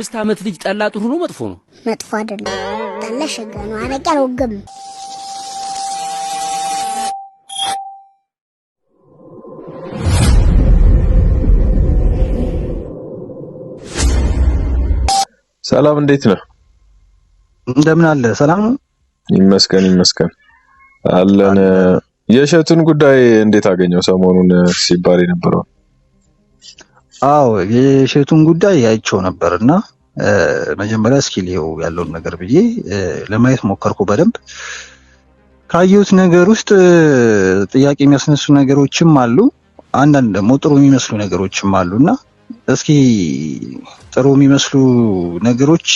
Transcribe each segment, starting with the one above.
5 ዓመት ልጅ ጠላ ጥሩ ነው መጥፎ ነው? መጥፎ አይደለም። ጠላ ሸጋ ነው። አረቄ አልወገም። ሰላም እንዴት ነህ? እንደምን አለ? ሰላም ነው ይመስገን አለን። የእሸቱን ጉዳይ እንዴት አገኘው? ሰሞኑን ሲባል የነበረው አዎ የእሸቱን ጉዳይ አይቼው ነበርና መጀመሪያ እስኪ ሊው ያለውን ነገር ብዬ ለማየት ሞከርኩ። በደንብ ካየሁት ነገር ውስጥ ጥያቄ የሚያስነሱ ነገሮችም አሉ፣ አንዳንድ ደግሞ ጥሩ የሚመስሉ ነገሮችም አሉና እስኪ ጥሩ የሚመስሉ ነገሮች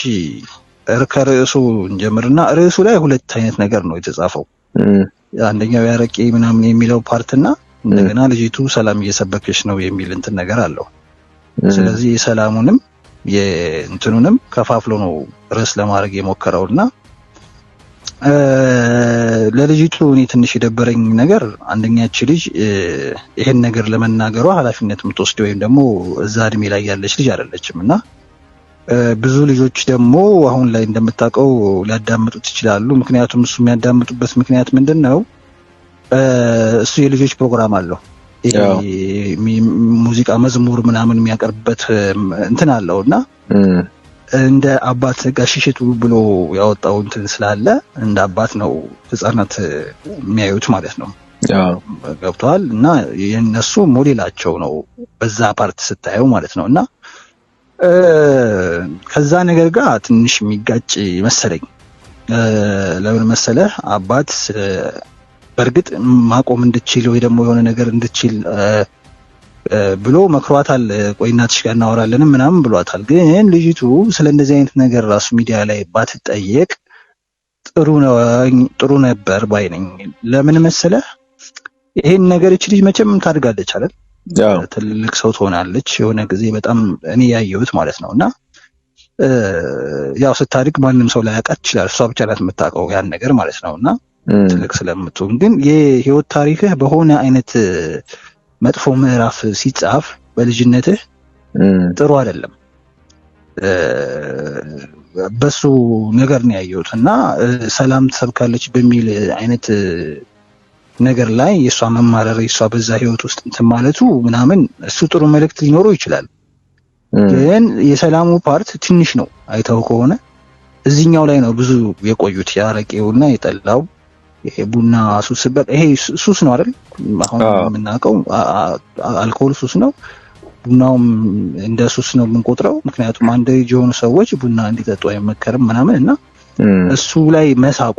ከርዕሱ እንጀምርና ርዕሱ ላይ ሁለት አይነት ነገር ነው የተጻፈው። አንደኛው ያረቄ ምናምን የሚለው ፓርትና እንደገና ልጅቱ ሰላም እየሰበከች ነው የሚል እንትን ነገር አለው። ስለዚህ የሰላሙንም የእንትኑንም ከፋፍሎ ነው ርዕስ ለማድረግ የሞከረውና ለልጅቱ እኔ ትንሽ የደበረኝ ነገር አንደኛች ልጅ ይሄን ነገር ለመናገሯ ኃላፊነት የምትወስደው ወይም ደግሞ እዛ እድሜ ላይ ያለች ልጅ አይደለችምና ብዙ ልጆች ደግሞ አሁን ላይ እንደምታውቀው ሊያዳምጡት ይችላሉ። ምክንያቱም እሱ የሚያዳምጡበት ምክንያት ምንድነው? እሱ የልጆች ፕሮግራም አለው። ሙዚቃ መዝሙር ምናምን የሚያቀርብበት እንትን አለውና እንደ አባት ጋሽሽቱ ብሎ ያወጣው እንትን ስላለ እንደ አባት ነው ህፃናት የሚያዩት ማለት ነው። ገብቷል። እና የነሱ ሞዴላቸው ነው በዛ ፓርት ስታየው ማለት ነውና ከዛ ነገር ጋር ትንሽ የሚጋጭ መሰለኝ። ለምን መሰለህ? አባት በርግጥ ማቆም እንድትችል ወይ ደግሞ የሆነ ነገር እንድትችል ብሎ መክሯታል። ቆይ እናትሽ ጋር እናወራለን ምናምን ብሏታል። ግን ልጅቱ ስለ እንደዚህ አይነት ነገር ራሱ ሚዲያ ላይ ባትጠየቅ ጥሩ ነበር ባይ ነኝ። ለምን መሰለህ? ይሄን ነገር እቺ ልጅ መቼም ታድጋለች አይደል? ትልቅ ሰው ትሆናለች የሆነ ጊዜ በጣም እኔ ያየሁት ማለት ነውና ያው ስታድግ ማንም ሰው ላያውቃት ይችላል። እሷ ብቻ ናት የምታውቀው ያን ነገር ማለት ነውና ትልቅ ስለምትሆን ግን የህይወት ታሪክህ በሆነ አይነት መጥፎ ምዕራፍ ሲጻፍ በልጅነትህ ጥሩ አይደለም። በሱ ነገር ነው ያየሁትና ሰላም ትሰብካለች በሚል አይነት ነገር ላይ የሷ መማረር የሷ በዛ ህይወት ውስጥ እንትን ማለቱ ምናምን እሱ ጥሩ መልእክት ሊኖረው ይችላል። ግን የሰላሙ ፓርት ትንሽ ነው። አይተው ከሆነ እዚህኛው ላይ ነው ብዙ የቆዩት ያረቄውና የጠላው ይሄ ቡና ሱስ ይሄ ሱስ ነው አይደል? አሁን የምናውቀው አልኮል ሱስ ነው። ቡናውም እንደ ሱስ ነው የምንቆጥረው። ምክንያቱም አንድ የሆኑ ሰዎች ቡና እንዲጠጡ አይመከርም ምናምን እና እሱ ላይ መሳቁ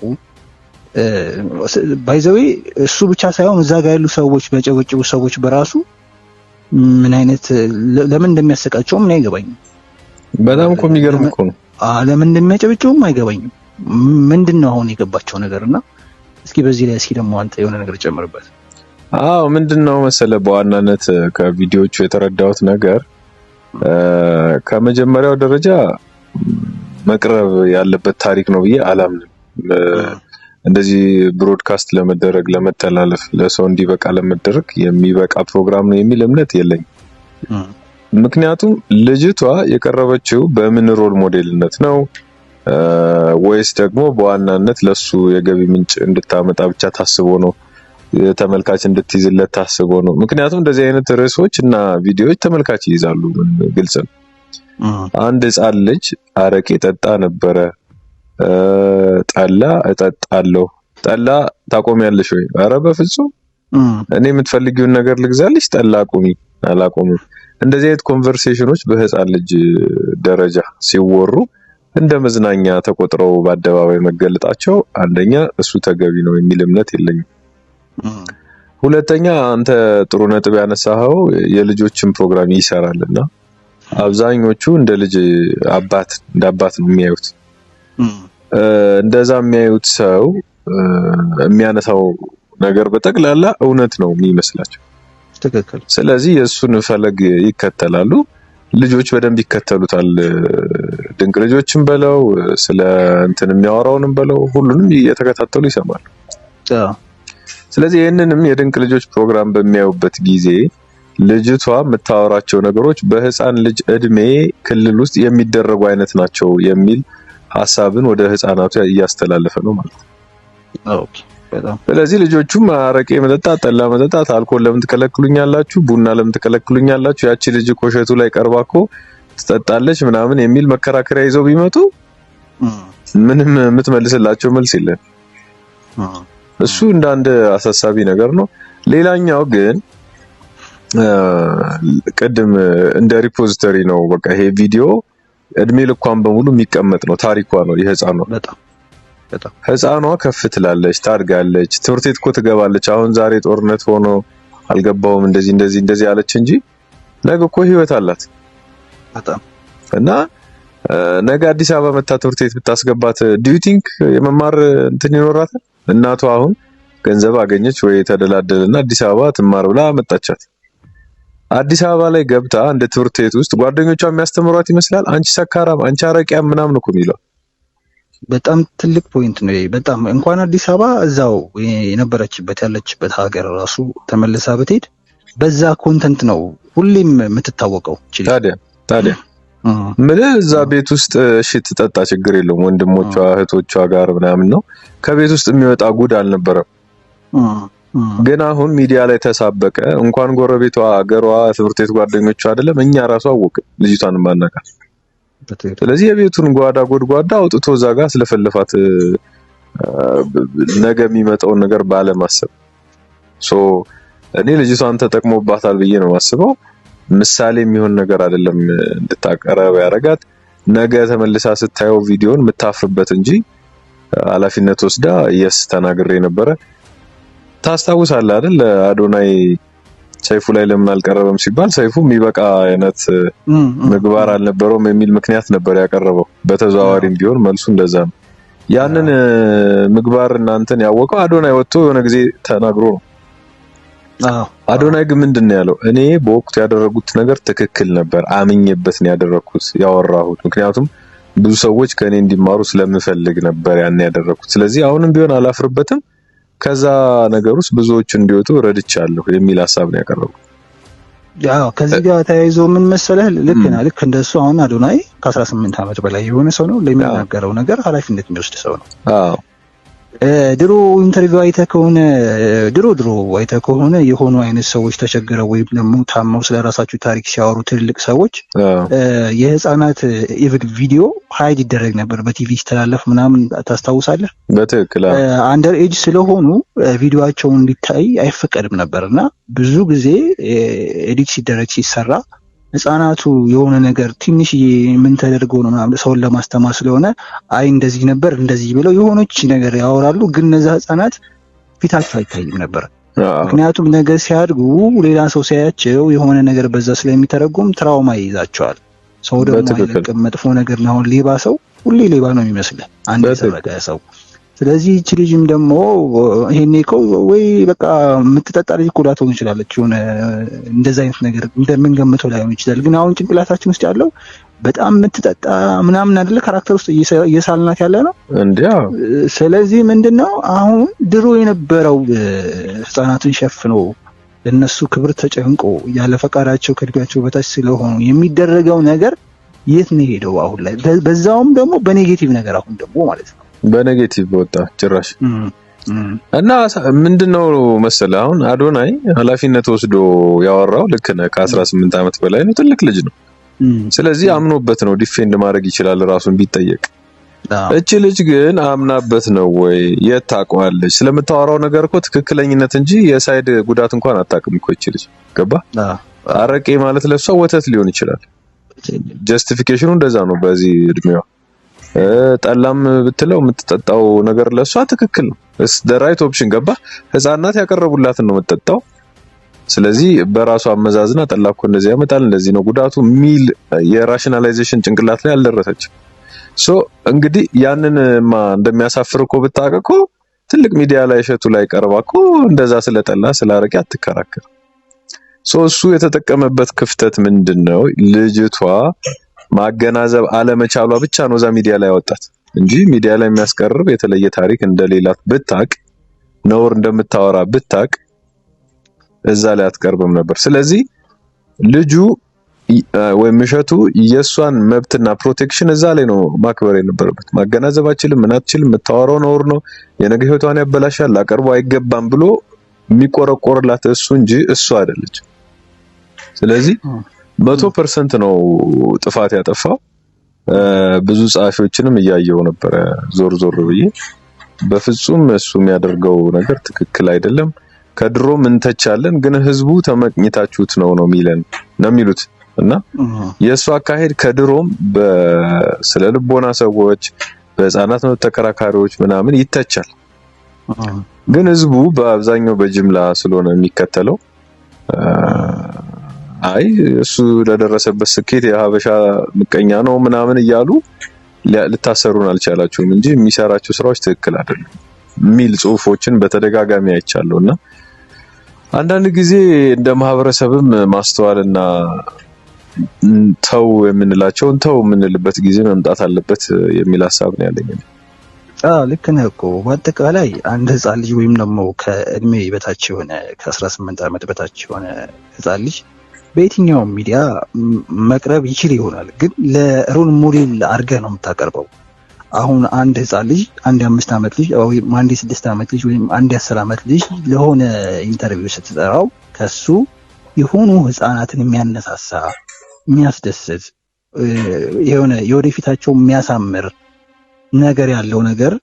ባይዘዌ እሱ ብቻ ሳይሆን እዛ ጋር ያሉ ሰዎች በጨበጭቡ ሰዎች በራሱ ምን አይነት ለምን እንደሚያሰቃቸውም ነው አይገባኝም። በጣም እኮ የሚገርም እኮ ነው። ለምን እንደሚያጨበጭቡም አይገባኝም። ምንድነው አሁን የገባቸው ነገርና እስኪ በዚህ ላይ እስኪ ደግሞ አንተ የሆነ ነገር ጨምርበት። ምንድነው መሰለ በዋናነት ከቪዲዮቹ የተረዳሁት ነገር ከመጀመሪያው ደረጃ መቅረብ ያለበት ታሪክ ነው ብዬ አላምንም። እንደዚህ ብሮድካስት ለመደረግ ለመተላለፍ ለሰው እንዲበቃ ለመደረግ የሚበቃ ፕሮግራም ነው የሚል እምነት የለኝም። ምክንያቱም ልጅቷ የቀረበችው በምን ሮል ሞዴልነት ነው ወይስ ደግሞ በዋናነት ለሱ የገቢ ምንጭ እንድታመጣ ብቻ ታስቦ ነው? ተመልካች እንድትይዝለት ታስቦ ነው? ምክንያቱም እንደዚህ አይነት ርዕሶች እና ቪዲዮዎች ተመልካች ይይዛሉ። ግልጽ ነው። አንድ ህፃን ልጅ አረቄ ጠጣ ነበረ፣ ጠላ እጠጣለሁ፣ ጠላ ታቆሚያለሽ ወይ? ኧረ በፍጹም እኔ የምትፈልጊውን ነገር ልግዛልሽ፣ ጠላ አቁሚ። አላቆምም። እንደዚህ አይነት ኮንቨርሴሽኖች በህፃን ልጅ ደረጃ ሲወሩ እንደ መዝናኛ ተቆጥረው በአደባባይ መገለጣቸው አንደኛ እሱ ተገቢ ነው የሚል እምነት የለኝም። ሁለተኛ አንተ ጥሩ ነጥብ ያነሳኸው የልጆችን ፕሮግራም ይሰራልና አብዛኞቹ እንደ ልጅ አባት እንደ አባት ነው የሚያዩት። እንደዛ የሚያዩት ሰው የሚያነሳው ነገር በጠቅላላ እውነት ነው የሚመስላቸው። ትክክል። ስለዚህ የእሱን ፈለግ ይከተላሉ። ልጆች በደንብ ይከተሉታል። ድንቅ ልጆችን በለው ስለ እንትን የሚያወራውንም በለው ሁሉንም እየተከታተሉ ይሰማሉ። ስለዚህ ይሄንንም የድንቅ ልጆች ፕሮግራም በሚያዩበት ጊዜ ልጅቷ የምታወራቸው ነገሮች በህፃን ልጅ እድሜ ክልል ውስጥ የሚደረጉ አይነት ናቸው የሚል ሐሳብን ወደ ህፃናቱ እያስተላለፈ ነው ማለት ነው። ኦኬ በጣም ስለዚህ ልጆቹም አረቄ መጠጣት፣ ጠላ መጠጣት፣ አልኮል ለምን ትከለክሉኛላችሁ፣ ቡና ለምን ትከለክሉኛላችሁ፣ ያቺ ልጅ እኮ እሸቱ ላይ ቀርባ እኮ ትጠጣለች ምናምን የሚል መከራከሪያ ይዘው ቢመጡ ምንም የምትመልስላቸው መልስ የለም። እሱ እንደ አንድ አሳሳቢ ነገር ነው። ሌላኛው ግን ቅድም እንደ ሪፖዚተሪ ነው። በቃ ይሄ ቪዲዮ እድሜ ልኳን በሙሉ የሚቀመጥ ነው። ታሪኳ ነው የህፃኗ። በጣም ህፃኗ ከፍ ትላለች፣ ታድጋለች፣ ትምህርት ቤት እኮ ትገባለች። አሁን ዛሬ ጦርነት ሆኖ አልገባውም እንደዚህ አለች እንጂ ነገ እኮ ህይወት አላት። በጣም እና ነገ አዲስ አበባ መታ ትምህርት ቤት ብታስገባት ዱ ዩ ቲንክ የመማር እንትን ይኖራታል? እናቷ አሁን ገንዘብ አገኘች ወይ ተደላደለና አዲስ አበባ ትማር ብላ መጣቻት። አዲስ አበባ ላይ ገብታ እንደ ትምህርት ቤት ውስጥ ጓደኞቿ የሚያስተምሯት ይመስላል። አንቺ ሰካራም፣ አንቺ አረቂያም ምናምን እኮ የሚለው በጣም ትልቅ ፖይንት ነው። በጣም እንኳን አዲስ አበባ እዛው የነበረችበት ያለችበት ሀገር ራሱ ተመልሳ ብትሄድ በዛ ኮንተንት ነው ሁሌም የምትታወቀው። ታዲያ ምን እዛ ቤት ውስጥ እሺ ትጠጣ ችግር የለውም ወንድሞቿ እህቶቿ ጋር ምናምን ነው። ከቤት ውስጥ የሚወጣ ጉድ አልነበረም። ግን አሁን ሚዲያ ላይ ተሳበቀ። እንኳን ጎረቤቷ፣ አገሯ፣ ትምህርት ቤት ጓደኞቿ አይደለም እኛ ራሱ አወቅን ልጅቷን ማናቃት። ስለዚህ የቤቱን ጓዳ ጎድጓዳ አውጥቶ እዛ ጋር ስለፈለፋት ነገ የሚመጣውን ነገር ባለማሰብ እኔ ልጅቷን ተጠቅሞባታል ብዬ ነው ማስበው። ምሳሌ የሚሆን ነገር አይደለም እንድታቀረብ ያረጋት። ነገ ተመልሳ ስታየው ቪዲዮን የምታፍርበት እንጂ ኃላፊነት ወስዳ ተናግሬ ነበረ። ታስታውሳለህ አይደል? አዶናይ ሰይፉ ላይ ለምን አልቀረበም ሲባል ሰይፉ የሚበቃ አይነት ምግባር አልነበረውም የሚል ምክንያት ነበር ያቀረበው። በተዘዋዋሪም ቢሆን መልሱ እንደዛ ነው። ያንን ምግባር እናንተን ያወቀው አዶናይ ወጥቶ የሆነ ጊዜ ተናግሮ ነው። አዶናይ ግን ምንድነው ያለው? እኔ በወቅቱ ያደረጉት ነገር ትክክል ነበር፣ አምኜበት ነው ያደረኩት ያወራሁት። ምክንያቱም ብዙ ሰዎች ከኔ እንዲማሩ ስለምፈልግ ነበር ያን ያደረኩት። ስለዚህ አሁንም ቢሆን አላፍርበትም፣ ከዛ ነገር ውስጥ ብዙዎች እንዲወጡ ረድቻለሁ የሚል ሐሳብ ነው ያቀረበው። ያው ከዚህ ጋር ተያይዞ ምን መሰለህ፣ ልክ እንደሱ አሁን አዶናይ ከ18 ዓመት በላይ የሆነ ሰው ነው። ለሚናገረው ነገር ኃላፊነት የሚወስድ ሰው ነው። ድሮ ኢንተርቪው አይተህ ከሆነ የሆኑ አይነት ሰዎች ተቸግረው ወይም ደግሞ ታመው ስለራሳቸው ታሪክ ሲያወሩ ትልልቅ ሰዎች የህፃናት ኢቭን ቪዲዮ ሃይድ ይደረግ ነበር በቲቪ ሲተላለፍ ምናምን ታስታውሳለህ? በትክክል አንደር ኤጅ ስለሆኑ ቪዲዮአቸው እንዲታይ አይፈቀድም ነበርና ብዙ ጊዜ ኤዲት ሲደረግ ሲሰራ ህፃናቱ የሆነ ነገር ትንሽ ምን ተደርጎ ነው ምናምን ሰውን ለማስተማር ስለሆነ አይ እንደዚህ ነበር እንደዚህ ብለው የሆነች ነገር ያወራሉ። ግን እነዛ ህፃናት ፊታቸው አይታይም ነበር። ምክንያቱም ነገር ሲያድጉ ሌላ ሰው ሲያያቸው የሆነ ነገር በዛ ስለሚተረጎም ትራውማ ይይዛቸዋል። ሰው ደግሞ አይለቅም። መጥፎ ነገር ነው። አሁን ሌባ ሰው ሁሌ ሌባ ነው የሚመስለው አንድ የሰረቀ ሰው። ስለዚህ እቺ ልጅም ደግሞ ይሄኔ እኮ ወይ በቃ የምትጠጣ ልጅ እኮ ላትሆን ይችላለች። የሆነ እንደዛ አይነት ነገር እንደምንገምተው ላይሆን ይችላል። ግን አሁን ጭንቅላታችን ውስጥ ያለው በጣም የምትጠጣ ምናምን አይደለ ካራክተር ውስጥ እየሳልናት ያለ ነው እንዴ። ስለዚህ ምንድነው አሁን ድሮ የነበረው ህፃናትን ሸፍኖ ለነሱ ክብር ተጨንቆ ያለ ፈቃዳቸው ከእድሜያቸው በታች ስለሆኑ የሚደረገው ነገር የት ነው ሄደው አሁን ላይ? በዛውም ደግሞ በኔጌቲቭ ነገር አሁን ደግሞ ማለት ነው በኔጌቲቭ ወጣ ጭራሽ። እና ምንድነው መሰለህ አሁን አዶናይ ኃላፊነት ወስዶ ያወራው ልክ ነው። ከ18 ዓመት በላይ ነው፣ ትልቅ ልጅ ነው። ስለዚህ አምኖበት ነው ዲፌንድ ማድረግ ይችላል ራሱን ቢጠየቅ። እቺ ልጅ ግን አምናበት ነው ወይ የታቋለች? ስለምታወራው ነገር እኮ ትክክለኝነት እንጂ የሳይድ ጉዳት እንኳን አታውቅም እኮ እቺ ልጅ ገባ። አረቄ ማለት ለሷ ወተት ሊሆን ይችላል። ጀስቲፊኬሽኑ እንደዛ ነው በዚህ እድሜዋ። ጠላም ብትለው የምትጠጣው ነገር ለሷ ትክክል ነው። the right option ገባ። ህፃናት ያቀረቡላትን ነው የምትጠጣው። ስለዚህ በራሷ አመዛዝና ጠላ እኮ እንደዚህ ያመጣል እንደዚህ ነው ጉዳቱ ሚል የራሽናላይዜሽን ጭንቅላት ላይ አልደረሰችም። እንግዲህ ያንንማ እንደሚያሳፍር እኮ ብታውቅ እኮ ትልቅ ሚዲያ ላይ እሸቱ ላይ ቀርባ እኮ እንደዛ ስለጠላ ስላረቂ አትከራከር። እሱ የተጠቀመበት ክፍተት ምንድነው? ልጅቷ ማገናዘብ አለመቻሏ ብቻ ነው እዛ ሚዲያ ላይ ያወጣት እንጂ ሚዲያ ላይ የሚያስቀርብ የተለየ ታሪክ እንደሌላት ብታቅ፣ ነውር እንደምታወራ ብታቅ እዛ ላይ አትቀርብም ነበር። ስለዚህ ልጁ ወይም እሸቱ የሷን መብትና ፕሮቴክሽን እዛ ላይ ነው ማክበር የነበረበት። ማገናዘብ አችልም ምን አትችልም የምታወራው ነውር ነው የነገ ህይወቷን ያበላሻል ላቀርበው አይገባም ብሎ የሚቆረቆርላት እሱ እንጂ እሱ አይደለች። ስለዚህ 100% ነው ጥፋት ያጠፋው። ብዙ ጻፊዎችንም እያየው ነበር ዞር ብዬ በፍጹም እሱ የሚያደርገው ነገር ትክክል አይደለም። ከድሮም እንተቻለን ግን ህዝቡ ተመቅኝታችሁት ነው የሚለን ነው የሚሉት እና የሱ አካሄድ ከድሮም በስለ ልቦና ሰዎች በህፃናት መብት ተከራካሪዎች ምናምን ይተቻል። ግን ህዝቡ በአብዛኛው በጅምላ ስለሆነ የሚከተለው አይ እሱ ለደረሰበት ስኬት የሀበሻ ምቀኛ ነው ምናምን እያሉ ልታሰሩን አልቻላችሁም እንጂ የሚሰራቸው ስራዎች ትክክል አይደለም ሚል ጽሁፎችን በተደጋጋሚ አይቻለውና አንዳንድ ጊዜ እንደ ማህበረሰብም ማስተዋልና ተው የምንላቸውን ተው የምንልበት ጊዜ መምጣት አለበት የሚል ሐሳብ ነው ያለኝ። ልክ ነህ እኮ በአጠቃላይ አንድ ህፃን ልጅ ወይም ደግሞ ከእድሜ በታች የሆነ ከ18 ዓመት በታች የሆነ ህፃን ልጅ በየትኛውም ሚዲያ መቅረብ ይችል ይሆናል፣ ግን ለሮል ሞዴል አድርገህ ነው የምታቀርበው። አሁን አንድ ህፃን ልጅ አንድ 5 ዓመት ልጅ ወይም አንድ 6 ዓመት ልጅ ወይም አንድ 10 ዓመት ልጅ ለሆነ ኢንተርቪው ስትጠራው ከሱ የሆኑ ህፃናትን የሚያነሳሳ የሚያስደስት የሆነ የወደፊታቸው የሚያሳምር ነገር ያለው ነገር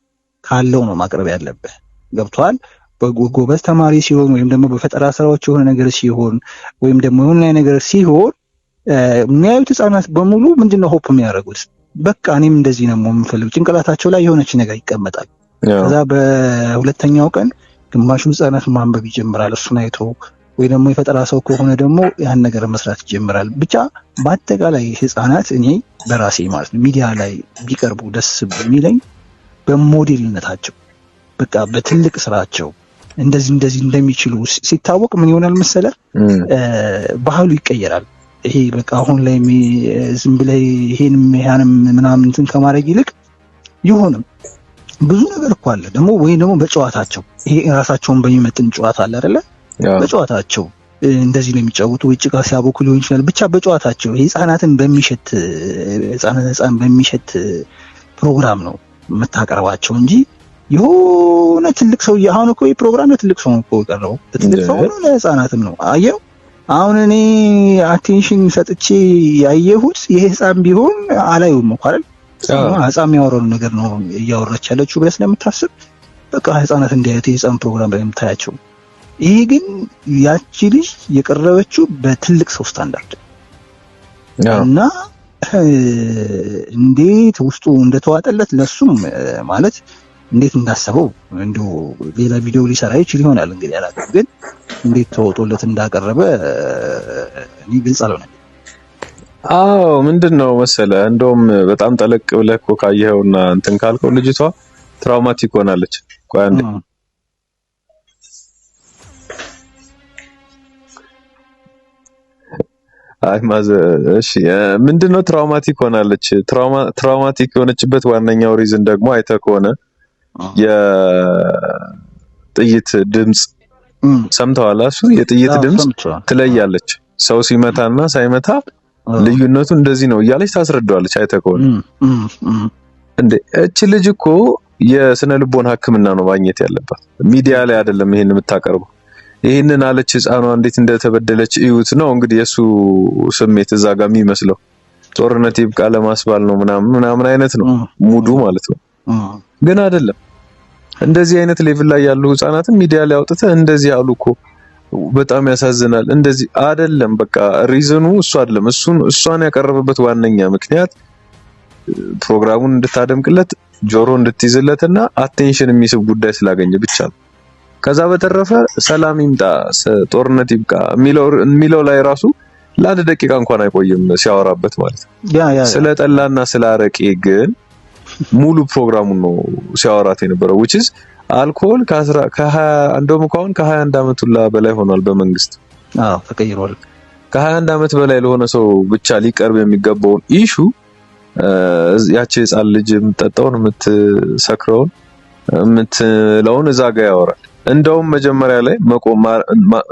ካለው ነው ማቅረብ ያለብህ። ገብቷል? በጎበዝ ተማሪ ሲሆን ወይም ደግሞ በፈጠራ ስራዎች የሆነ ነገር ሲሆን ወይም ደግሞ የሆነ ነገር ሲሆን የሚያዩት ህፃናት በሙሉ ምንድነው ሆፕ የሚያደርጉት? በቃ እኔም እንደዚህ ነው የምፈልገው። ጭንቅላታቸው ላይ የሆነች ነገር ይቀመጣል። ከዛ በሁለተኛው ቀን ግማሹ ህፃናት ማንበብ ይጀምራል እሱን አይቶ፣ ወይ ደግሞ የፈጠራ ሰው ከሆነ ደግሞ ያን ነገር መስራት ይጀምራል። ብቻ በአጠቃላይ ህፃናት እኔ በራሴ ማለት ነው ሚዲያ ላይ ቢቀርቡ ደስ በሚለኝ በሞዴልነታቸው በቃ በትልቅ ስራቸው እንደዚህ እንደሚችሉ ሲታወቅ ምን ይሆናል መሰለ ባህሉ ይቀየራል። ይሄ በቃ አሁን ላይ ዝም ብለ ይሄንም ያንም ምናምን እንትን ከማድረግ ይልቅ ይሆንም ብዙ ነገር እኮ አለ ደግሞ ወይ ደግሞ በጨዋታቸው ይሄ ራሳቸውን በሚመጥን ጨዋታ አለ አይደለ? በጨዋታቸው እንደዚህ ነው የሚጫወቱ ወይ ጭቃ ሲያቦኩ ሊሆን ይችላል። ብቻ በጨዋታቸው ህፃናትን በሚሸት ፕሮግራም ነው የምታቀርባቸው እንጂ የሆነ ትልቅ ሰው አሁን እኮ ይሄ ፕሮግራም ለትልቅ ሰው ነው የቀረበው። ትልቅ ሰው ነው ለህፃናትም ነው። አየው አሁን እኔ አቴንሽን ሰጥቼ ያየሁት ይሄ ህፃን ቢሆን አላየውም እኮ አይደል? ህፃን የሚያወራው ነገር ነው እያወራች ያለችው ብለህ ስለምታስብ በቃ ህፃናት እንዲያዩት የህፃን ፕሮግራም ላይ የምታያቸው። ይሄ ግን ያቺ ልጅ የቀረበችው በትልቅ ሰው ስታንዳርድ እና እንዴት ውስጡ እንደተዋጠለት ለሱም ማለት እንዴት እንዳሰበው እንደው ሌላ ቪዲዮ ሊሰራ ይችል ይሆናል እንግዲህ አላውቅም፣ ግን እንዴት ተወጦለት እንዳቀረበ እኔ ግልጽ አልሆነም። ምንድነው መሰለ እንደውም በጣም ጠለቅ ብለህ እኮ ካየኸውና እንትን ካልከው ልጅቷ ትራውማቲክ ሆናለች። ቆይ አንዴ እሺ ምንድነው ትራውማቲክ ሆናለች? ትራውማቲክ የሆነችበት ዋነኛው ሪዝን ደግሞ አይተህ ከሆነ የጥይት ድምጽ ሰምተዋል። እሱ የጥይት ድምጽ ትለያለች። ሰው ሲመታና ሳይመታ ልዩነቱ እንደዚህ ነው እያለች ታስረዳዋለች። አይተህ ከሆነ እንዴ እቺ ልጅ እኮ የስነ ልቦና ሕክምና ነው ማግኘት ያለባት፣ ሚዲያ ላይ አይደለም ይሄን የምታቀርበው። ይሄንን አለች ህፃኗ እንዴት እንደተበደለች እዩት ነው እንግዲህ የሱ ስሜት እዛ ጋር የሚመስለው። ጦርነት ይብቃ ለማስባል ነው ምናምን አይነት ነው ሙዱ ማለት ነው። ግን አይደለም። እንደዚህ አይነት ሌቭል ላይ ያሉ ህፃናትን ሚዲያ ላይ አውጥተህ እንደዚህ አሉ እኮ በጣም ያሳዝናል። እንደዚህ አይደለም። በቃ ሪዝኑ እሱ አይደለም። እሷን ያቀረበበት ዋነኛ ምክንያት ፕሮግራሙን እንድታደምቅለት ጆሮ እንድትይዝለትና አቴንሽን የሚስብ ጉዳይ ስላገኘ ብቻ ነው። ከዛ በተረፈ ሰላም ይምጣ ጦርነት ይብቃ የሚለው ላይ ራሱ ለአንድ ደቂቃ እንኳን አይቆይም ሲያወራበት ማለት ነው። ስለ ጠላና ስለ አረቄ ግን ሙሉ ፕሮግራሙን ነው ሲያወራት የነበረው which is አልኮል እንደውም እንኳን ከ21 ዓመት በላይ ሆኗል በመንግስት ተቀይሯል። ከ21 ዓመት በላይ ለሆነ ሰው ብቻ ሊቀርብ የሚገባውን ኢሹ ያቺ ህፃን ልጅ የምትጠጣውን የምትሰክረውን የምትለውን እዛ ጋር ያወራል። እንደውም መጀመሪያ ላይ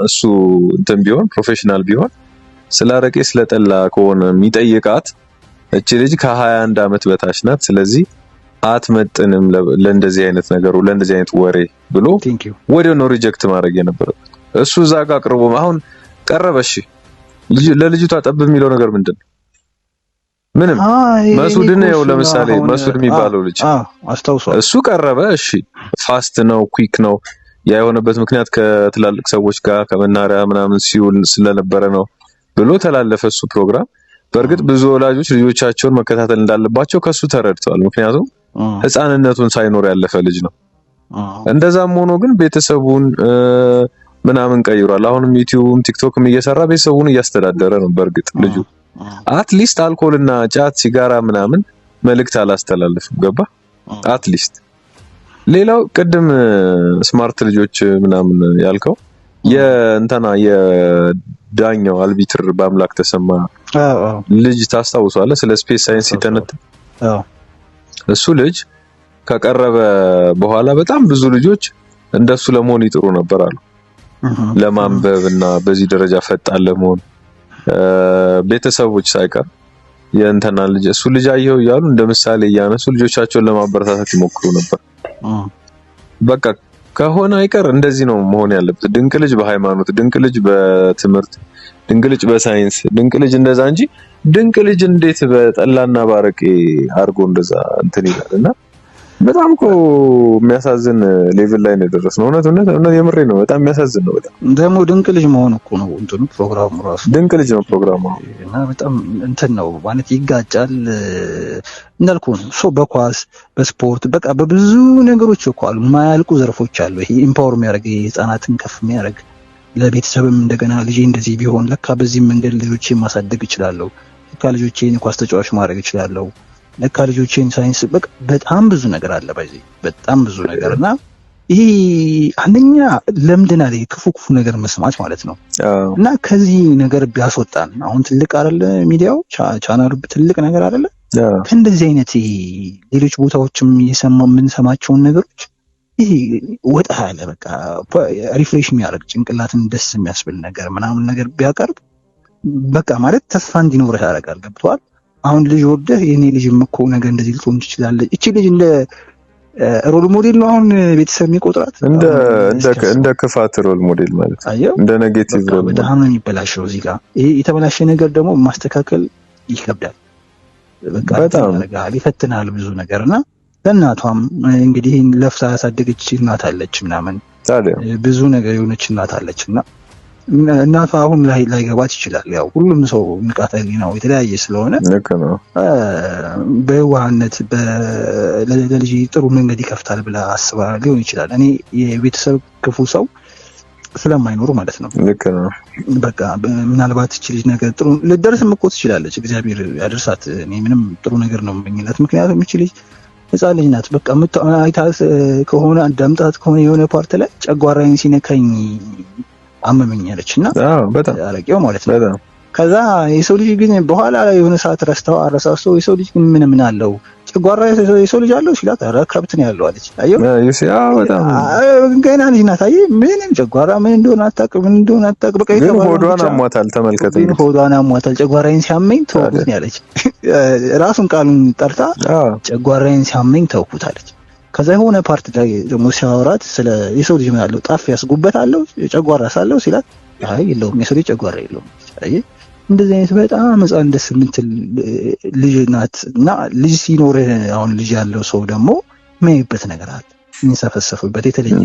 እሱ እንትን ቢሆን ፕሮፌሽናል ቢሆን ስላረቄ ስለጠላ ከሆነ የሚጠይቃት እቺ ልጅ ከ21 ዓመት በታች ናት። ስለዚህ አትመጥንም ለእንደዚህ አይነት ነገር ለእንደዚህ አይነት ወሬ ብሎ ወዲያው ነው ሪጀክት ማድረግ የነበረበት። እሱ እዛ ጋር አቅርቦ አሁን ቀረበሽ ለልጅቷ ጠብ የሚለው ነገር ምንድነው? ምንም መስዑድን ነው ለምሳሌ መስዑድ የሚባለው ልጅ አስተውሷል። እሱ ቀረበ። እሺ ፋስት ነው ኩዊክ ነው ያ የሆነበት ምክንያት ከትላልቅ ሰዎች ጋር ከመናሪያ ምናምን ሲውል ስለነበረ ነው ብሎ ተላለፈ እሱ ፕሮግራም። በእርግጥ ብዙ ወላጆች ልጆቻቸውን መከታተል እንዳለባቸው ከሱ ተረድተዋል። ምክንያቱም ህፃንነቱን ሳይኖር ያለፈ ልጅ ነው። እንደዛም ሆኖ ግን ቤተሰቡን ምናምን ቀይሯል። አሁንም ዩቲዩብም ቲክቶክም እየሰራ ቤተሰቡን እያስተዳደረ ነው። በእርግጥ ልጁ አትሊስት አልኮልና ጫት ሲጋራ ምናምን መልእክት አላስተላልፍም። ገባ አትሊስት። ሌላው ቅድም ስማርት ልጆች ምናምን ያልከው የእንተና የዳኛው አልቢትር በአምላክ ተሰማ ልጅ ታስታውሳለህ? ስለ ስፔስ ሳይንስ ሲተነተን እሱ ልጅ ከቀረበ በኋላ በጣም ብዙ ልጆች እንደሱ ለመሆን ይጥሩ ነበር አሉ። ለማንበብና በዚህ ደረጃ ፈጣን ለመሆን ቤተሰቦች ሳይቀር የእንተና ልጅ እሱ ልጅ አየው እያሉ እንደ ምሳሌ እያነሱ ልጆቻቸውን ለማበረታታት ይሞክሩ ነበር። በቃ ከሆነ አይቀር እንደዚህ ነው መሆን ያለበት። ድንቅ ልጅ በሃይማኖት፣ ድንቅ ልጅ በትምህርት፣ ድንቅ ልጅ በሳይንስ፣ ድንቅ ልጅ እንደዛ እንጂ ድንቅ ልጅ እንዴት በጠላና ባረቄ አርጎ እንደዛ እንትን ይላልና በጣም እኮ የሚያሳዝን ሌቭል ላይ ነው የደረስነው። እውነት የምሬ ነው። በጣም የሚያሳዝን ነው። በጣም ደግሞ ድንቅ ልጅ መሆን እኮ ነው እንትኑ ፕሮግራሙ ራሱ ድንቅ ልጅ ነው ፕሮግራሙ እና በጣም እንትን ነው ማለት ይጋጫል እንዳልኩ ነው። በኳስ በስፖርት በቃ በብዙ ነገሮች እኮ አሉ የማያልቁ ዘርፎች አሉ። ይሄ ኢምፓወር የሚያደርግ ህፃናትን ከፍ የሚያደርግ ለቤተሰብም እንደገና ልጄ እንደዚህ ቢሆን ለካ በዚህ መንገድ ልጆቼን ማሳደግ እችላለሁ፣ ለካ ልጆቼን ኳስ ተጫዋች ማድረግ እችላለሁ፣ ለካ ልጆቼን ሳይንስ በጣም ብዙ ነገር አለ። በጣም ብዙ ነገርና ይሄ አንደኛ ለምደናል ክፉ ነገር መስማት ማለት ነው። እና ከዚህ ነገር ቢያስወጣን አሁን ትልቅ አይደለ ሚዲያው ቻናሉ ትልቅ ነገር አይደለ ከእንደዚህ አይነት ሌሎች ቦታዎችም የምንሰማቸውን ነገሮች ይሄ ወጣ ያለ በቃ ሪፍሬሽ የሚያደርግ ጭንቅላትን ደስ የሚያስብል ነገር ምናምን ነገር ቢያቀርብ በቃ ማለት ተስፋ እንዲኖርህ ያደርጋል። ገብቶሃል? አሁን ልጅ ወደህ የኔ ልጅም እኮ ነገር እንደዚህ ልትሆን ትችላለህ። እቺ ልጅ እንደ ሮል ሞዴል ነው አሁን ቤተሰብ የሚቆጥራት እንደ ክፋት ሮል ሞዴል ማለት እንደ ኔጌቲቭ ሮል ሞዴል በጣም ነው የሚበላሸው። እዚህ ጋር ይሄ የተበላሸ ነገር ደግሞ ማስተካከል ይከብዳል። በቃ በጣም ይፈትናል ብዙ ነገርና ለእናቷም እንግዲህ ለፍታ ያሳደገች እናት አለች ምናምን ብዙ ነገር የሆነች እናት አለችና እናቷ አሁን ላይ ገባት ይችላል። ያው ሁሉም ሰው ንቃተ ህሊናው የተለያየ ስለሆነ ልክ ነው። በዋህነት ለልጅ ጥሩ መንገድ ይከፍታል ብላ አስባ ሊሆን ይችላል። እኔ የቤተሰብ ክፉ ሰው ስለማይኖር ማለት ነው። ልክ ነው። በቃ ምናልባት እቺ ልጅ ነገር ጥሩ ልደርስም እኮ ትችላለች። እግዚአብሔር ያደርሳት። እኔ ምንም ጥሩ ነገር ነው የምመኝላት። ምክንያቱም እቺ ልጅ ህፃን ልጅ ናት። በቃ አይታት ከሆነ አዳምጣት ከሆነ የሆነ ፓርት ላይ ጨጓራዬን ሲነካኝ አመመኛለችና በጣም አረቄው ማለት ነው። ከዛ የሰው ልጅ ግን በኋላ ላይ የሆነ ሰዓት አረሳስቶ የሰው ልጅ ግን ምን አለው ጨጓራ የሰው ልጅ አለው ሲላት ኧረ ከብት ነው ያለው አለች። አየው በጣም ገና ልጅ ናት። አየህ ምንም ጨጓራ ምን እንደሆነ አታውቅ። በቃ ግን ሆዷን አሟታል። ተመልከተ ግን ሆዷን አሟታል። ጨጓራዬን ሲያመኝ ተውኩት ነው ያለች። ራሱን ቃሉን ጠርታ ጨጓራዬን ሲያመኝ ተውኩት አለች። ከዛ የሆነ ፓርት ላይ ደግሞ ሲያወራት ስለ የሰው ልጅ ምን አለው ጣፊያስ ጉበት አለው ጨጓራ ሳለው ሲላት አይ የለውም የሰው ልጅ ጨጓራ የለውም። አየህ እንደዚህ አይነት በጣም ህፃን ደስ የምትል ልጅ ናት። እና ልጅ ሲኖር አሁን ልጅ ያለው ሰው ደግሞ ማይበት ነገር አለ የሚሰፈሰፍበት የተለየ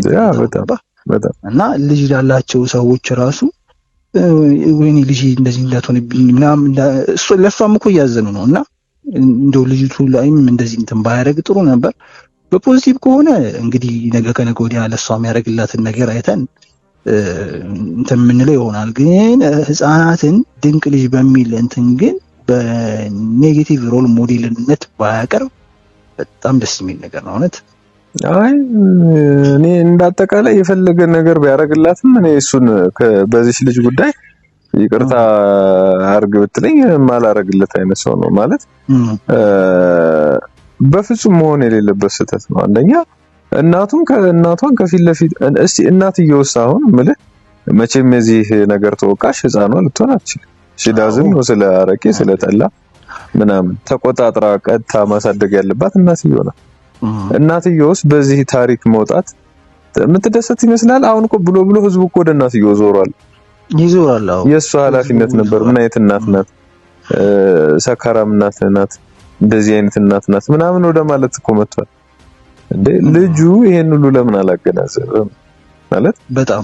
በጣም እና ልጅ ያላቸው ሰዎች ራሱ ወይኔ ልጅ እንደዚህ እንዳትሆንብኝ ምናምን እሱ ለሷም እኮ እያዘኑ ነው። እና እንደው ልጅቱ ላይም እንደዚህ እንትን ባያደርግ ጥሩ ነበር። በፖዚቲቭ ከሆነ እንግዲህ ነገ ከነገ ወዲያ ለሷ የሚያደርግላትን ነገር አይተን እንትን የምንለው ይሆናል። ግን ህፃናትን ድንቅ ልጅ በሚል እንትን ግን በኔጌቲቭ ሮል ሞዴልነት ባያቀርብ በጣም ደስ የሚል ነገር ነው እውነት። አይ እኔ እንዳጠቃላይ የፈለገ ነገር ቢያደርግላትም እኔ እሱን በዚህ ልጅ ጉዳይ ይቅርታ አርግ ብትለኝ ማላረግለት አይነት ሰው ነው ማለት በፍጹም መሆን የሌለበት ስህተት ነው። አንደኛ እናቷን ከፊት ለፊት እስቲ እናትየው አሁን ምልህ መቼም የዚህ ነገር ተወቃሽ ህፃኗ ልትሆን አትችልም። ሺዳዝን ነው ስለ አረቄ ስለ ጠላ ምናምን ተቆጣጥራ ቀጥታ ማሳደግ ያለባት እናትየው ናት። እናትየውስ በዚህ ታሪክ መውጣት የምትደሰት ይመስላል? አሁን እኮ ብሎ ህዝቡ እኮ ወደ እናትየው ይዞራል። የእሷ ኃላፊነት ነበር። ምን አይነት እናት ናት? ሰካራም እናት ናት፣ እንደዚህ አይነት እናት ናት ምናምን ወደ ማለት እኮ መጥቷል እንዴ። ልጁ ይሄን ሁሉ ለምን አላገናዘበም? ማለት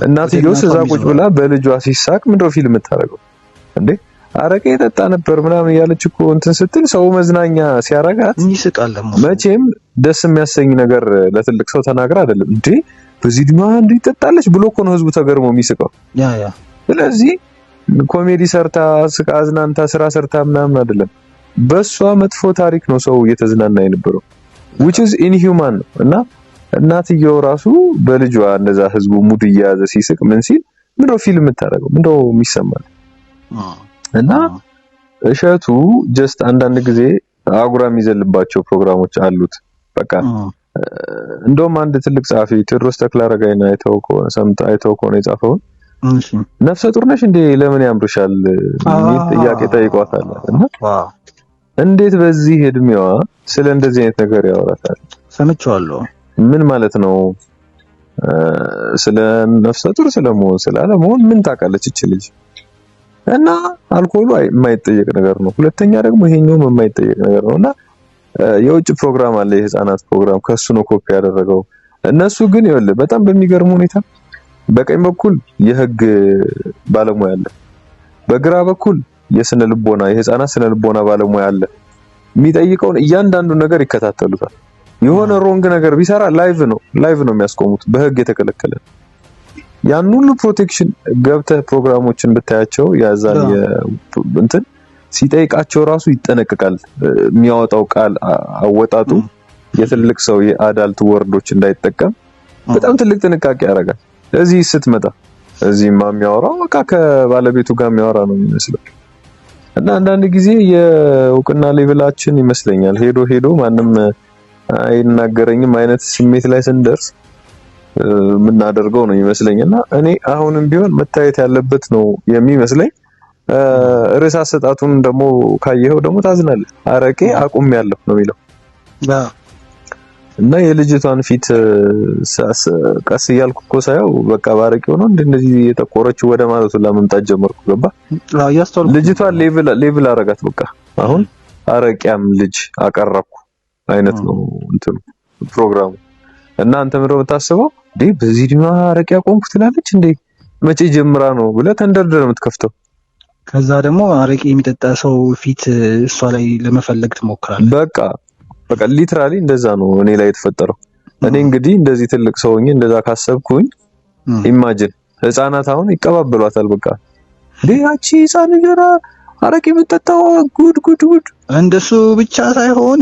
እናትየው እዛ ቁጭ ብላ በልጇ ሲሳቅ ምንድነው ፊልም የምታረገው እንዴ? አረቄ ጠጣ ነበር ምናምን ያለች እኮ እንትን ስትል ሰው መዝናኛ ሲያረጋት ይስቃል። መቼም ደስ የሚያሰኝ ነገር ለትልቅ ሰው ተናግራ አይደለም እንዴ በዚህ ድማ እንዴ ጠጣለች ብሎ እኮ ነው ህዝቡ ተገርሞ የሚስቀው። ስለዚህ ኮሜዲ ሰርታ ስቃ አዝናንታ ስራ ሰርታ ምናምን አይደለም፣ በሷ መጥፎ ታሪክ ነው ሰው እየተዝናና የነበረው which is inhuman ነው። እና እናትየው ራሱ በልጇ እንደዛ ህዝቡ ሙድ እየያዘ ሲስቅ ምን ሲል ምንድነው ፊልም የምታረገው? ምንድነው የሚሰማው? እና እሸቱ ጀስት አንዳንድ ጊዜ አጉራ የሚዘልባቸው ፕሮግራሞች አሉት። በቃ እንደውም አንድ ትልቅ ጻፊ ቴዎድሮስ ተክለአረጋይን አይተው ከሆነ የጻፈው ነፍሰ ጡር ነሽ እንዴ ለምን ያምርሻል የሚል ጥያቄ ጠይቋታል። እና እንዴት በዚህ እድሜዋ ስለ እንደዚህ አይነት ነገር ያወራታል? ሰምቼዋለሁ። ምን ማለት ነው? ስለ ነፍሰ ጡር ስለመሆን ስላለመሆን ምን ታውቃለች እቺ ልጅ? እና አልኮሉ የማይጠየቅ ነገር ነው። ሁለተኛ ደግሞ ይሄኛውም የማይጠየቅ ነገር ነውና የውጭ ፕሮግራም አለ የህፃናት ፕሮግራም ከሱ ነው ኮፒ ያደረገው። እነሱ ግን ይኸውልህ በጣም በሚገርም ሁኔታ በቀኝ በኩል የህግ ባለሙያ አለ፣ በግራ በኩል የስነ ልቦና የህፃናት ስነ ልቦና ባለሙያ አለ። የሚጠይቀውን እያንዳንዱ ነገር ይከታተሉታል። የሆነ ሮንግ ነገር ቢሰራ ላይቭ ነው የሚያስቆሙት፣ በህግ የተከለከለ። ያን ሁሉ ፕሮቴክሽን ገብተህ ፕሮግራሞችን ብታያቸው ያዛል እንትን ሲጠይቃቸው ራሱ ይጠነቀቃል። የሚያወጣው ቃል አወጣጡ የትልቅ ሰው የአዳልት ወርዶች እንዳይጠቀም በጣም ትልቅ ጥንቃቄ ያደርጋል። እዚህ ስትመጣ እዚህማ የሚያወራው በቃ ከባለቤቱ ጋር የሚያወራ ነው የሚመስለው። እና አንዳንድ ጊዜ የእውቅና ሌቭላችን ይመስለኛል ሄዶ ማንም አይናገረኝም አይነት ስሜት ላይ ስንደርስ የምናደርገው ነው ይመስለኝና እኔ አሁንም ቢሆን መታየት ያለበት ነው የሚመስለኝ። ርዕስ አሰጣጡን ደግሞ ካየኸው ደግሞ ታዝናለህ። አረቄ አቁሜያለሁ ነው የሚለው እና የልጅቷን ፊት ቀስ እያልኩ እኮ ሳየው በቃ ባረቄው ነው እንደዚህ የተቆረችው ወደ ማለቱ ለመምጣት ጀመርኩ። ገባ ልጅቷን ሌቭል አረጋት። በቃ አሁን አረቄያም ልጅ አቀረብኩ አይነት ነው እንትኑ ፕሮግራሙ። እና አንተ ምንድነው የምታስበው? በዚህ ድማ አረቄ አቆምኩ ትላለች እንዴ መቼ ጀምራ ነው ብለህ ተንደርደር የምትከፍተው። ከዛ ደግሞ አረቄ የሚጠጣ ሰው ፊት እሷ ላይ ለመፈለግ ትሞክራለህ። በቃ ሊትራሊ እንደዛ ነው እኔ ላይ የተፈጠረው። እኔ እንግዲህ እንደዚህ ትልቅ ሰው ሆኜ እንደዛ ካሰብኩኝ ኢማጂን ህፃናት አሁን ይቀባበሏታል። በቃ ያቺ ህፃን ጀራ አረቄ የምትጠጣው ጉድ እንደሱ ብቻ ሳይሆን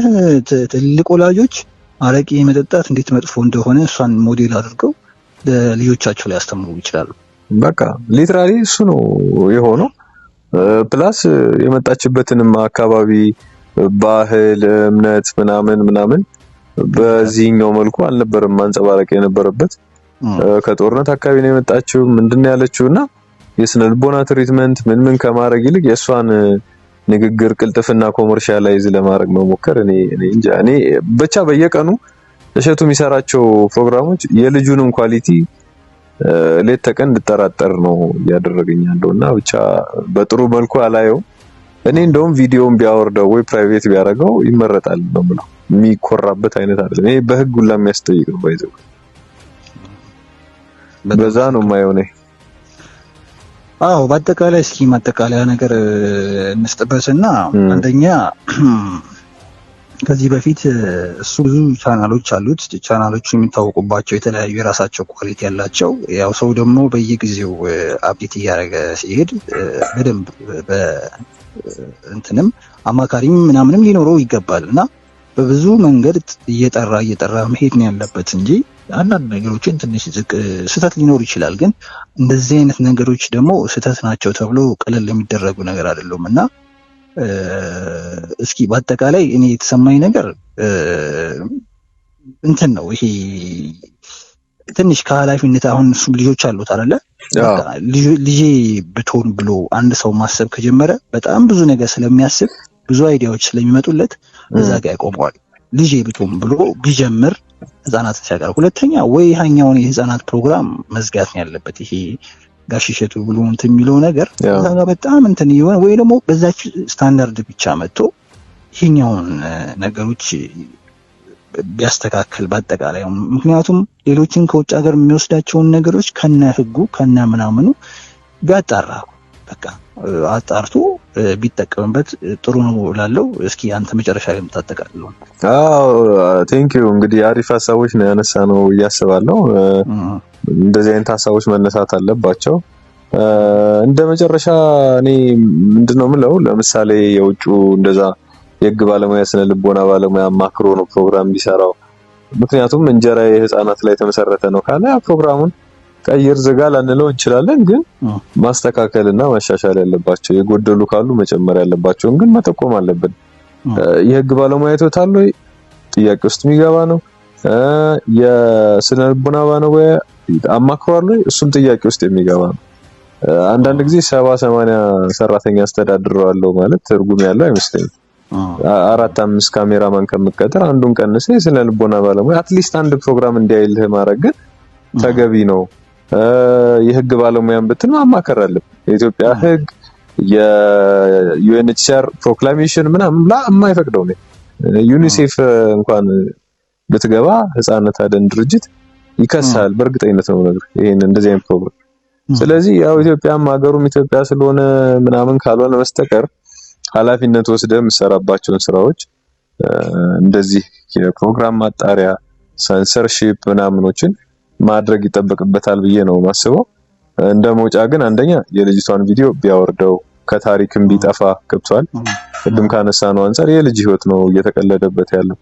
ትልቅ ወላጆች አረቄ መጠጣት እንዴት መጥፎ እንደሆነ እሷን ሞዴል አድርገው ለልጆቻቸው ላይ ያስተምሩ ይችላሉ። በቃ ሊትራሊ እሱ ነው የሆነው። ፕላስ የመጣችበትንም አካባቢ ባህል፣ እምነት ምናምን በዚህኛው መልኩ አልነበረም ማንጸባረቅ የነበረበት። ከጦርነት አካባቢ ነው የመጣችው ምንድነው ያለችውና የስነ ልቦና ትሪትመንት ምን ከማድረግ ይልቅ የሷን ንግግር ቅልጥፍና ኮመርሻላይዝ ለማድረግ መሞከር እኔ እንጃ። እኔ ብቻ በየቀኑ እሸቱ የሚሰራቸው ፕሮግራሞች የልጁንም ኳሊቲ ሌት ተቀን እንድጠራጠር ነው ያደረገኛለውና ብቻ በጥሩ መልኩ አላየው። እኔ እንደውም ቪዲዮውን ቢያወርደው ወይ ፕራይቬት ቢያደርገው ይመረጣል ነው የምለው። የሚኮራበት አይነት አይደለም ይሄ፣ በህግ ሁላ የሚያስጠይቅ ነው ባይዘው። በዛ ነው የማየው እኔ። አዎ በአጠቃላይ እስኪ ማጠቃለያ ነገር እንስጥበትና አንደኛ ከዚህ በፊት እሱ ብዙ ቻናሎች አሉት። ቻናሎቹ የሚታወቁባቸው የተለያዩ የራሳቸው ኳሊቲ ያላቸው፣ ያው ሰው ደግሞ በየጊዜው አፕዴት እያደረገ ሲሄድ በደንብ እንትንም አማካሪም ምናምንም ሊኖረው ይገባልና በብዙ መንገድ እየጠራ መሄድ ነው ያለበት እንጂ አንዳንድ ነገሮችን ትንሽ ስህተት ሊኖር ይችላል። ግን እንደዚህ አይነት ነገሮች ደግሞ ስህተት ናቸው ተብሎ ቀለል የሚደረጉ ነገር አይደሉምና እስኪ በአጠቃላይ እኔ የተሰማኝ ነገር እንትን ነው። ይሄ ትንሽ ከኃላፊነት አሁን እሱ ልጆች አሉት አይደለ? በቃ ልጄ ብትሆን ብሎ አንድ ሰው ማሰብ ከጀመረ በጣም ብዙ ነገር ስለሚያስብ ብዙ አይዲያዎች ስለሚመጡለት እዛ ጋር ያቆመዋል። ልጄ ብትሆን ብሎ ቢጀምር ህፃናትን ሲያቀርብ፣ ሁለተኛ ወይ ያኛውን የህፃናት ፕሮግራም መዝጋት ነው ያለበት። ይሄ ጋሽ እሸቱ ብሎ እንትን የሚለው ነገር እዛ ጋር በጣም እንትን ይሆን፣ ወይ ደግሞ በዛች ስታንዳርድ ብቻ መጥቶ ይሄኛውን ነገሮች ቢያስተካክል በአጠቃላይ። ምክንያቱም ሌሎችን ከውጭ ሀገር የሚወስዳቸውን ነገሮች ከነ ህጉ ከነ ምናምኑ ቢያጣራ በቃ አጣርቶ ቢጠቀምበት ጥሩ ነው እላለሁ። እስኪ አንተ መጨረሻ ላይ የምታጠቃልለው? ቴንክ ዩ። እንግዲህ አሪፍ ሀሳቦች ነው ያነሳ ነው እያስባለሁ። እንደዚህ አይነት ሀሳቦች መነሳት አለባቸው። እንደ መጨረሻ እኔ ምንድነው የምለው፣ ለምሳሌ የውጩ እንደዛ የህግ ባለሙያ ስነ ልቦና ባለሙያ ማክሮ ነው ፕሮግራም ቢሰራው። ምክንያቱም እንጀራ የህፃናት ላይ ተመሰረተ ነው ካለ ፕሮግራሙን ቀይር ዝጋ ላንለው እንችላለን፣ ግን ማስተካከልና ማሻሻል ያለባቸው የጎደሉ ካሉ መጨመር ያለባቸውን ግን መጠቆም አለብን። የህግ ባለሙያ ቶታል ወይ ጥያቄ ውስጥ የሚገባ ነው። የስነ ልቦና ባለሙያ አማክሯል ወይ እሱም ጥያቄ ውስጥ የሚገባ ነው። አንዳንድ ጊዜ 70-80 ሰራተኛ አስተዳድረዋለሁ ማለት ትርጉም ያለው አይመስለኝም። 4-5 ካሜራማን ከመቀጠር አንዱን ቀንሰ የስነ ልቦና ባለሙያ አትሊስት አንድ ፕሮግራም እንዲያይልህ ማድረግ ግን ተገቢ ነው። የህግ ባለሙያን ብትን ማማከር አለብን። የኢትዮጵያ ህግ የዩኤንኤችሲአር ፕሮክላሜሽን ምናምን የማይፈቅደው ነው። ዩኒሴፍ እንኳን ብትገባ ህፃናት አደን ድርጅት ይከሳል በእርግጠኝነት ነው ነገር ይሄን እንደዚህ አይነት ፕሮግራም። ስለዚህ ያው ኢትዮጵያም ሀገሩም ኢትዮጵያ ስለሆነ ምናምን ካልሆነ በስተቀር ኃላፊነት ወስደህ የምትሰራባቸውን ስራዎች እንደዚህ የፕሮግራም ማጣሪያ ሰንሰርሺፕ ምናምኖችን ማድረግ ይጠበቅበታል ብዬ ነው ማስበው። እንደ መውጫ ግን አንደኛ የልጅቷን ቪዲዮ ቢያወርደው ከታሪክም ቢጠፋ ገብቷል። ቅድም ካነሳ ነው አንፃር የልጅ ህይወት ነው እየተቀለደበት ያለው።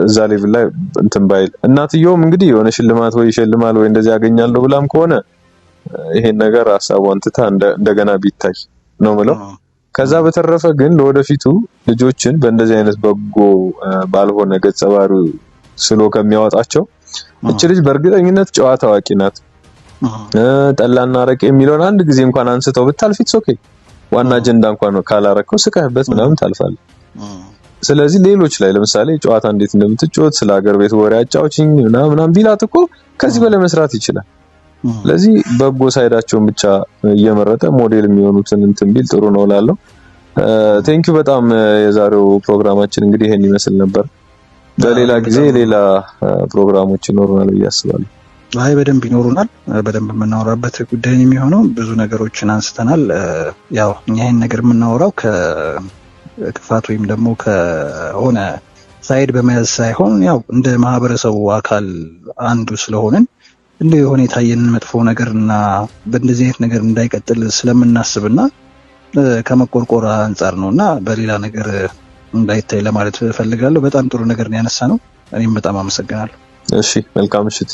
እዛ ሌቭል ላይ እንትን ባይል እናትየውም እንግዲህ የሆነ ሽልማት ወይ ይሸልማል ወይ እንደዚህ ያገኛለሁ ብላም ከሆነ ይሄን ነገር ሐሳቧን ትታ እንደገና ቢታይ ነው ማለት። ከዛ በተረፈ ግን ለወደፊቱ ልጆችን በእንደዚህ አይነት በጎ ባልሆነ ገጸ ባህሪ ስሎ ከሚያወጣቸው እቺ ልጅ በእርግጠኝነት ጨዋ ታዋቂ ናት። ጠላና አረቄ የሚለውን አንድ ጊዜ እንኳን አንስተው ብታልፊት ኦኬ፣ ዋና አጀንዳ እንኳን ካላረከው ስቀህበት ምናምን ታልፋለህ። ስለዚህ ሌሎች ላይ ለምሳሌ ጨዋታ እንዴት እንደምትጫወት ስለ ሀገር ቤት ወሬ አጫውችኝ ምናምን ቢላት እኮ ከዚህ በላይ መስራት ይችላል። ስለዚህ በጎ ሳይዳቸውን ብቻ እየመረጠ ሞዴል የሚሆኑትን እንትን ቢል ጥሩ ነው እላለሁ። ቴንኪው በጣም። የዛሬው ፕሮግራማችን እንግዲህ ይሄን ይመስል ነበር። በሌላ ጊዜ ሌላ ፕሮግራሞች ይኖሩናል ብዬ አስባለሁ። አይ በደንብ ይኖሩናል። በደንብ የምናወራበት ጉዳይ የሚሆነው ብዙ ነገሮችን አንስተናል። ያው እኛ ይሄን ነገር የምናወራው ከክፋት ወይም ደግሞ ከሆነ ሳይድ በመያዝ ሳይሆን ያው እንደ ማህበረሰቡ አካል አንዱ ስለሆነን እንደ የሆነ የታየንን መጥፎ ነገርና በእንደዚህ አይነት ነገር እንዳይቀጥል ስለምናስብና ከመቆርቆር አንፃር ነውና በሌላ ነገር እንዳይታይ ለማለት ፈልጋለሁ። በጣም ጥሩ ነገር ነው ያነሳነው። እኔም በጣም አመሰግናለሁ። እሺ፣ መልካም ምሽት።